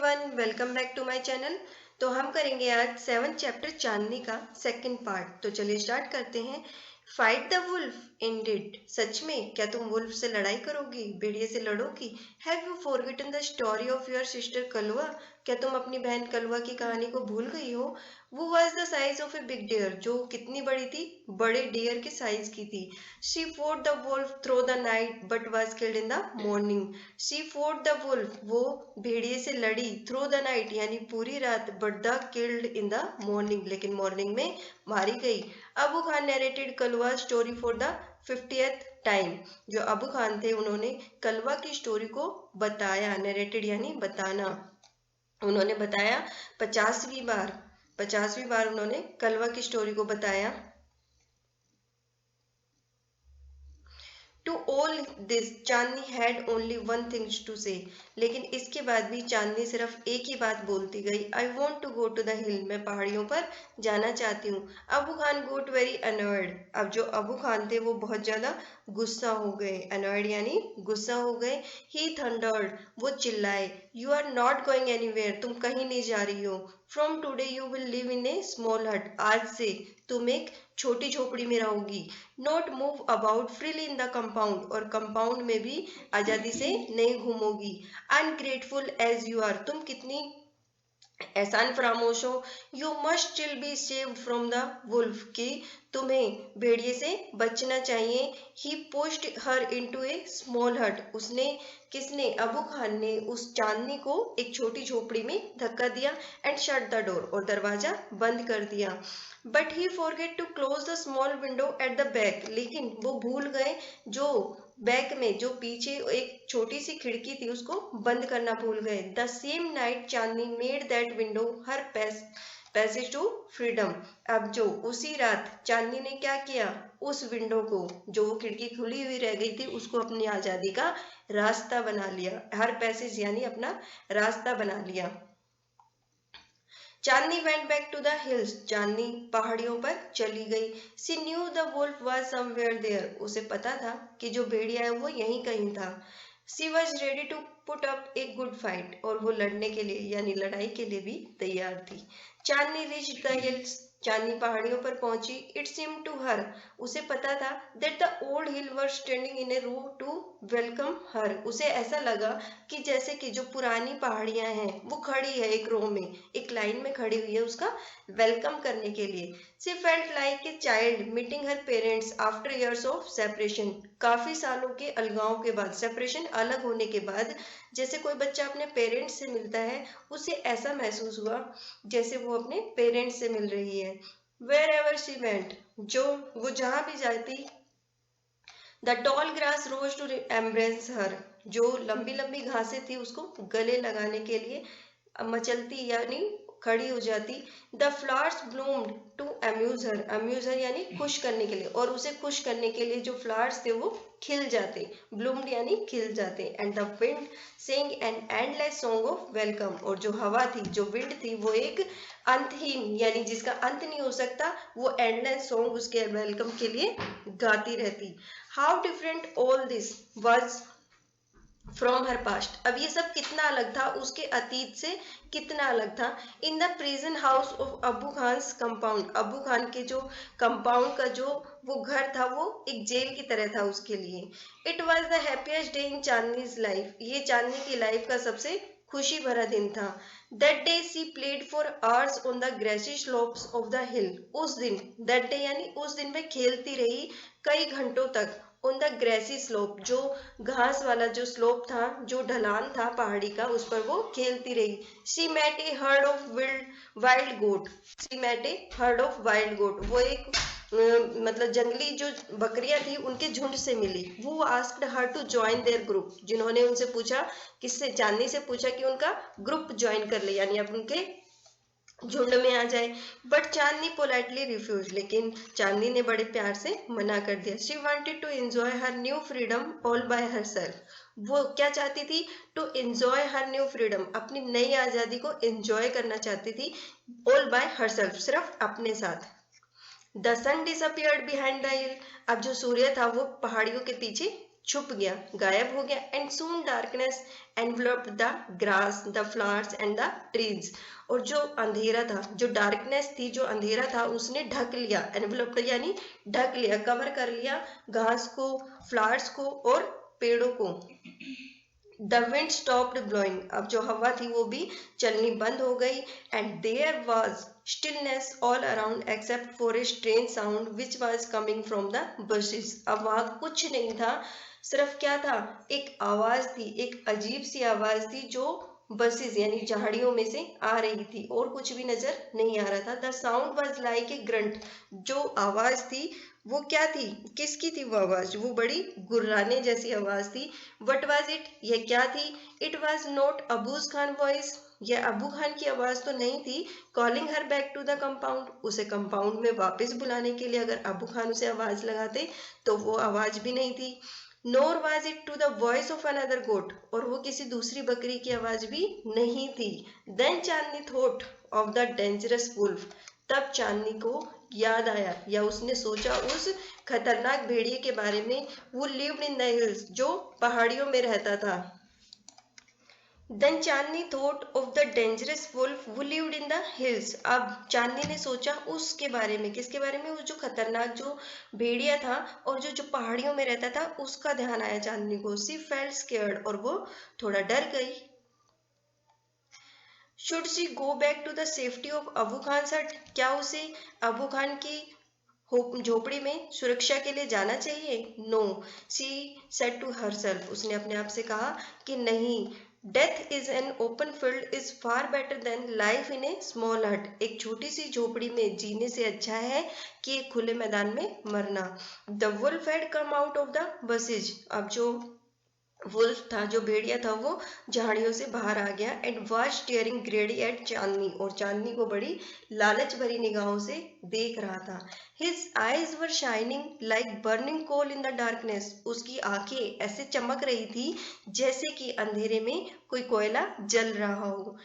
Everyone, welcome back to my channel. तो हम करेंगे आज 7th चैप्टर चांदनी का सेकंड पार्ट। तो चलिए स्टार्ट करते हैं। फाइट द वुल्फ इंडीड, सच में क्या तुम वुल्फ से लड़ाई करोगी, भेड़िए से लड़ोगी। Have you forgotten the story of your sister Kalwa, क्या तुम अपनी बहन कलवा की कहानी को भूल गई हो। वो was the size of a big deer, जो कितनी बड़ी थी, बड़े डियर के साइज की थी। She fought the wolf through the night but was killed in the morning. She fought the wolf, वो भेड़िए से लड़ी, थ्रू द नाइट यानी पूरी रात, but the killed in the morning, लेकिन मॉर्निंग में मारी गई। Abu Khan narrated Kalwa story for the 50th time. जो अबू खान थे उन्होंने कलवा की स्टोरी को बताया, नैरेटेड यानी बताना, उन्होंने बताया 50वीं बार उन्होंने कलवा की स्टोरी को बताया। To all this Chandni had only one thing to say, लेकिन इसके बाद भी चांदनी सिर्फ एक ही बात बोलती गई, I want to go to the hill, मैं पहाड़ियों पर जाना चाहती हूँ। Abu Khan got very annoyed, अब जो अबू खान थे वो बहुत ज्यादा गुस्सा हो गए, अनॉयड यानी गुस्सा हो गए। ही थंडर्ड, वो चिल्लाए, you are not going anywhere, तुम कहीं नहीं जा रही हो। From today you will live in a small hut, आज से तुम एक छोटी झोपड़ी में रहोगी। Not move about freely in the compound, और कंपाउंड में भी आजादी से नहीं घूमोगी। अनग्रेटफुल एज यू आर, तुम कितनी एहसान फरामोश हो। You must still be saved from the wolf, की तुम्हें भेड़िए से बचना चाहिए। ही पुश्ड हर इनटू ए स्मॉल हट, उसने, किसने, अबू खान ने उस चांदनी को एक छोटी झोपड़ी में धक्का दिया। एंड शट द डोर, और दरवाजा बंद कर दिया। But he forgot to close the small window at the back, लेकिन वो भूल गए जो बैक में, जो पीछे एक छोटी सी खिड़की थी, उसको बंद करना भूल गए। The same night Chandni made that window her passage to freedom, अब जो उसी रात चांदनी ने क्या किया, उस विंडो को, जो वो खिड़की खुली हुई रह गई थी, उसको अपनी आजादी का रास्ता बना लिया। हर पैसेज यानी अपना रास्ता बना लिया। Chandni went back to the hills, Chandni पहाड़ियों पर चली गई। She knew the wolf was somewhere there, उसे पता था कि जो भेड़िया है वो यहीं कहीं था। She was ready to put up a good fight, और वो लड़ने के लिए यानी लड़ाई के लिए भी तैयार थी। चांदनी रीच्ड द हिल्स, चांदनी पहाड़ियों पर पहुंची। इट सीम टू हर, उसे पता था, that the old hill were standing in a row to welcome her, उसे ऐसा लगा कि जैसे कि जो पुरानी पहाड़ियां हैं वो खड़ी है एक रो में, एक लाइन में खड़ी हुई है उसका वेलकम करने के लिए। सी felt like a child meeting her parents after years of separation, काफी सालों के अलगाव के बाद, सेपरेशन अलग होने के बाद, जैसे कोई बच्चा अपने पेरेंट्स से मिलता है, उसे ऐसा महसूस हुआ जैसे वो अपने पेरेंट्स से मिल रही है। वेर एवर शी वेंट, जो वो जहां भी जाती, the tall grass rose to embrace her, जो लंबी लंबी घासें थी उसको गले लगाने के लिए मचलती यानी खड़ी हो जाती। The flowers bloomed to amuse her यानी खुश करने के लिए, और उसे खुश करने के लिए जो फ्लावर्स थे वो खिल जाते, ब्लूम्ड यानी खिल जाते। And the wind saying an endless song of welcome, और जो हवा थी, जो विंड थी, वो एक अंतहीन यानी जिसका अंत नहीं हो सकता, वो एंडलेस सॉन्ग उसके वेलकम के लिए गाती रहती। How different all this was from her past, अब ये सब कितना अलग था, उसके अतीत से कितना अलग था। In the prison house of Abu Khan compound, Abu Khan के जो कंपाउंड का जो वो घर था, वो एक जेल की तरह था उसके लिए। It was the happiest day in Chandni's life, ये चांदनी की लाइफ का सबसे खुशी भरा दिन था। That day she played for hours on the grassy slopes of the hill, उस दिन, दैट डे यानी उस दिन में खेलती रही कई घंटों तक, ऑन द ग्रेसी स्लोप, जो घास वाला जो स्लोप था, जो ढलान था पहाड़ी का, उस पर वो खेलती रही। She met a herd of wild goat, she met a herd of wild goat, वो एक मतलब जंगली जो बकरियां थी उनके झुंड से मिली। वो asked her to join their group, जिन्होंने उनसे पूछा, किससे, चांदनी से पूछा कि उनका ग्रुप ज्वाइन कर ले यानी अब उनके झुंड में आ जाए। बट चांदनी पोलाइटली रिफ्यूज, लेकिन चांदनी ने बड़े प्यार से मना कर दिया। She wanted to enjoy her new freedom all by herself, वो क्या चाहती थी, to enjoy her new freedom, अपनी नई आजादी को एंजॉय करना चाहती थी, ऑल बाय हरसेल्फ, सिर्फ अपने साथ। The sun disappeared behind the hill, अब जो सूर्य था वो पहाड़ियों के पीछे छुप गया, गायब हो गया। And soon darkness enveloped the grass, the flowers and the trees. और जो अंधेरा था, जो डार्कनेस थी, जो अंधेरा था, उसने ढक लिया, एनवलप्ड यानी ढक लिया, कवर कर लिया घास को, फ्लावर्स को और पेड़ों को। द विंड स्टॉप्ड ब्लोइंग, अब जो हवा थी वो भी चलनी बंद हो गई। And there was stillness all around except for a strange sound which was coming from the bushes. अब वहां कुछ नहीं था, सिर्फ क्या था, एक आवाज थी, एक अजीब सी आवाज थी जो बसेस यानी झाड़ियों में से आ रही थी, और कुछ भी नजर नहीं आ रहा था। The sound was like a grunt, जो आवाज थी वो क्या थी, किसकी थी वो आवाज, वो बड़ी गुर्राने जैसी आवाज थी। वट वाज इट, ये क्या थी। It was not Abu's Khan voice, यह अबू खान की आवाज तो नहीं थी। Calling her back to the compound, उसे कंपाउंड में वापस बुलाने के लिए अगर अबू खान उसे आवाज लगाते तो वो आवाज भी नहीं थी। Nor was it to the voice of another goat, और वो किसी दूसरी बकरी की आवाज भी नहीं थी। Then Chandni thought of the dangerous wolf, तब चांदनी को याद आया या उसने सोचा उस खतरनाक भेड़िए के बारे में, वो लिव्ड इन द हिल्स, जो पहाड़ियों में रहता था। Then Chandni thought of the dangerous wolf who lived in the hills. अब चांदनी ने सोचा उसके बारे में, किसके बारे में, वो जो खतरनाक जो भेड़िया था और जो पहाड़ियों में रहता था, उसका ध्यान आया चांदनी को। She felt scared, और वो थोड़ा डर गई। Should she go back to the safety of Abu Khan हट, क्या उसे अबू खान की झोपड़ी में सुरक्षा के लिए जाना चाहिए। No, she said to herself, उसने अपने आप से कहा कि नहीं। Death is an open field is far better than life in a small hut, एक छोटी सी झोपड़ी में जीने से अच्छा है कि एक खुले मैदान में मरना। The wolf had come out of the bushes, अब जो वुल्फ था, जो भेड़िया था, वो झाड़ियों से बाहर आ गया। And was steering greedy at Chandni, और चांदनी को बड़ी लालच भरी निगाहों से देख रहा था। His eyes were shining like burning coal in the darkness, उसकी आंखें ऐसे चमक रही थी जैसे कि अंधेरे में कोई कोयला जल रहा हो।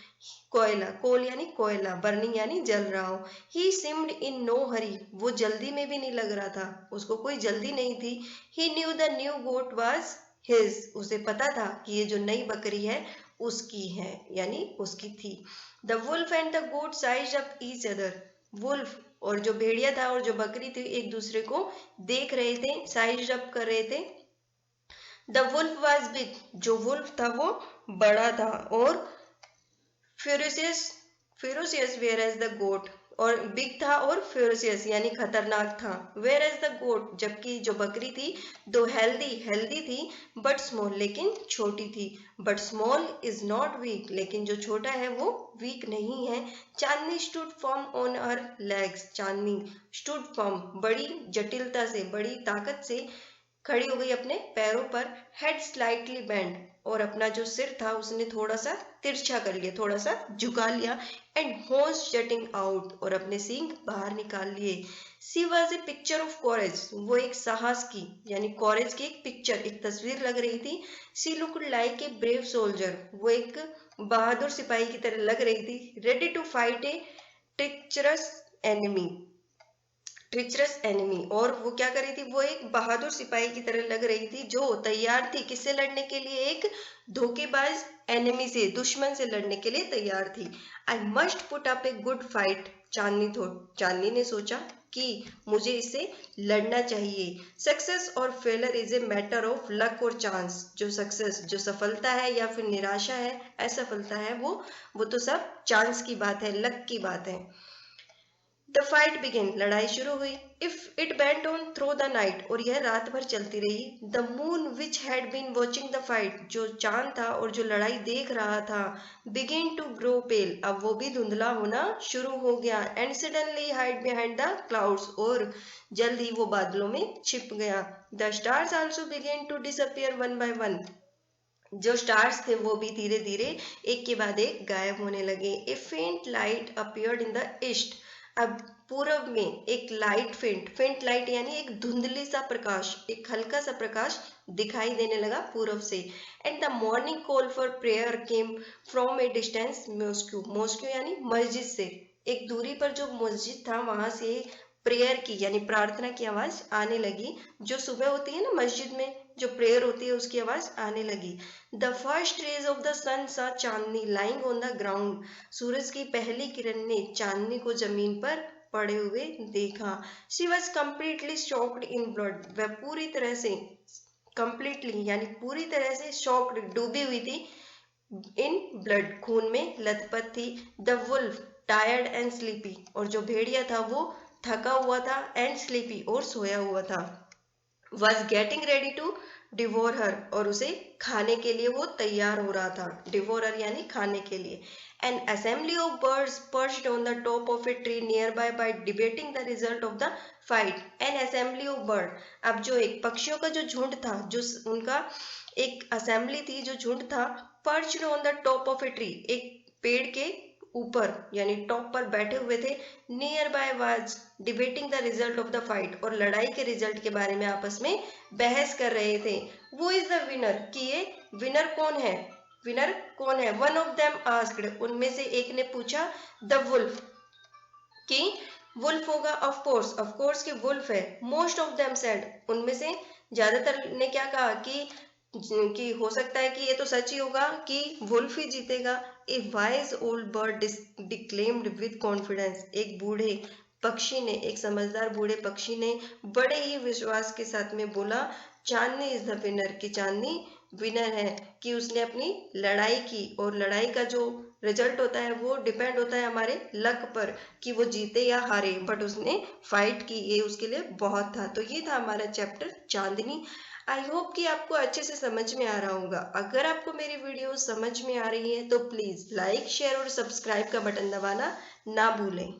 कोयला, कोल यानी कोयला, बर्निंग यानी जल रहा हो। ही सिम्ड इन नो हरी, वो जल्दी में भी नहीं लग रहा था, उसको कोई जल्दी नहीं थी। He knew the new goat was his, उसे पता था कि ये जो नई बकरी है उसकी है, यानी उसकी थी। The wolf and the goat sized up each other, wolf और जो भेड़िया था और जो बकरी थी एक दूसरे को देख रहे थे, साइज्ड अप कर रहे थे। द वुल्फ वाज बिग, जो वुल्फ था वो बड़ा था, और फेरोसियस वेयर एज द गोट, और बिग था और फेरोसियस यानी खतरनाक था। वेयर एज द गोट, जबकि जो बकरी थी दो हेल्दी थी, बट स्मॉल, लेकिन छोटी थी। But small is not weak, लेकिन जो छोटा है वो वीक नहीं है। Chandni stood firm on her legs, Chandni stood firm, बड़ी जटिलता से, बड़ी ताकत से खड़ी हो गई अपने पैरों पर। हेड स्लाइटली बेंड, और अपना जो सिर था उसने थोड़ा सा तिरछा कर लिया, थोड़ा सा झुका लिया। एंड हॉर्स शटिंग आउट, और अपने सींग बाहर निकाल लिए। सी वॉज ए पिक्चर ऑफ कॉरेज, वो एक साहस की यानी कॉरेज की एक पिक्चर, एक तस्वीर लग रही थी। She looked like a brave soldier, वो एक बहादुर सिपाही की तरह लग रही थी। Ready to fight a treacherous enemy, और वो क्या कर रही थी, वो एक बहादुर सिपाही की तरह लग रही थी जो तैयार थी किससे लड़ने के लिए, एक धोखेबाज एनिमी से, दुश्मन से लड़ने के लिए तैयार थी। I must put up a good fight, Chandni ने सोचा कि मुझे इससे लड़ना चाहिए। सक्सेस और failure is a matter of luck और चांस, जो सक्सेस, जो सफलता है या फिर निराशा है, असफलता है, वो तो सब चांस की बात है, लक की बात है। द फाइट बिगिन, लड़ाई शुरू हुई। If it went on through the night, और यह रात भर चलती रही। The moon which had been watching the fight, जो चांद था और जो लड़ाई देख रहा था, बिगिन टू ग्रो पेल, अब वो भी धुंधला होना शुरू हो गया। And suddenly hide behind the clouds, और जल्द ही वो बादलों में छिप गया। The stars also begin to disappear one by one, जो स्टार्स थे वो भी धीरे धीरे एक के बाद एक गायब होने लगे। ए फेंट light appeared in the east, अब पूरब में एक लाइट, फेंट लाइट यानी एक धुंधली सा प्रकाश, एक हल्का सा प्रकाश दिखाई देने लगा पूरब से। And the morning call for prayer came from A distance, mosque यानी मस्जिद से, एक दूरी पर जो मस्जिद था वहां से प्रेयर की यानी प्रार्थना की आवाज आने लगी। जो सुबह होती है ना मस्जिद में जो प्रेयर होती है उसकी आवाज आने लगी। The first rays of the sun saw Chandni lying on the ground. सूरज की पहली किरण ने चांदनी को जमीन पर पड़े हुए देखा। She was completely shocked in blood. वह पूरी तरह से कंप्लीटली यानी पूरी तरह से शॉक्ड डूबी हुई थी इन ब्लड, खून में लथपथ थी। The wolf tired and sleepy. और जो भेड़िया था वो थका हुआ था एंड स्लीपी और सोया हुआ था। Was getting ready to devour her. और उसे खाने के लिए वो तैयार हो रहा था। डिवोरर यानी खाने के लिए। An assembly of birds perched on the top of a tree nearby debating the result of the fight. An assembly of bird. अब जो एक पक्षियों का जो झुंड था, जो उनका एक असेंबली थी, जो झुंड था, perched on the top of a tree, एक पेड़ के ऊपर यानी टॉप पर बैठे हुए थे। Near by was debating the result of the fight. और लड़ाई के रिजल्ट के बारे में आपस में बहस कर रहे थे। वो इज द विनर, कि ये विनर कौन है, विनर कौन है। One of them asked. उनमें से एक ने पूछा द वुल्फ, कि वुल्फ होगा। ऑफ कोर्स कि वुल्फ है। Most of them said. उनमें से ज्यादातर ने क्या कहा कि हो सकता है कि ये तो सच ही होगा कि वुल्फ ही जीतेगा। A wise old bird declaimed with confidence. एक बूढ़े पक्षी ने, एक समझदार बूढ़े पक्षी ने बड़े ही विश्वास के साथ में बोला, चांदनी इज द विनर, कि चांदनी विनर है, कि उसने अपनी लड़ाई की। और लड़ाई का जो रिजल्ट होता है वो डिपेंड होता है हमारे लक पर कि वो जीते या हारे, बट उसने फाइट की, ये उसके लिए बहुत था। तो ये था हमारा चैप्टर चांदनी। आई होप कि आपको अच्छे से समझ में आ रहा होगा। अगर आपको मेरी वीडियो समझ में आ रही है तो प्लीज लाइक, शेयर और सब्सक्राइब का बटन दबाना ना भूलें।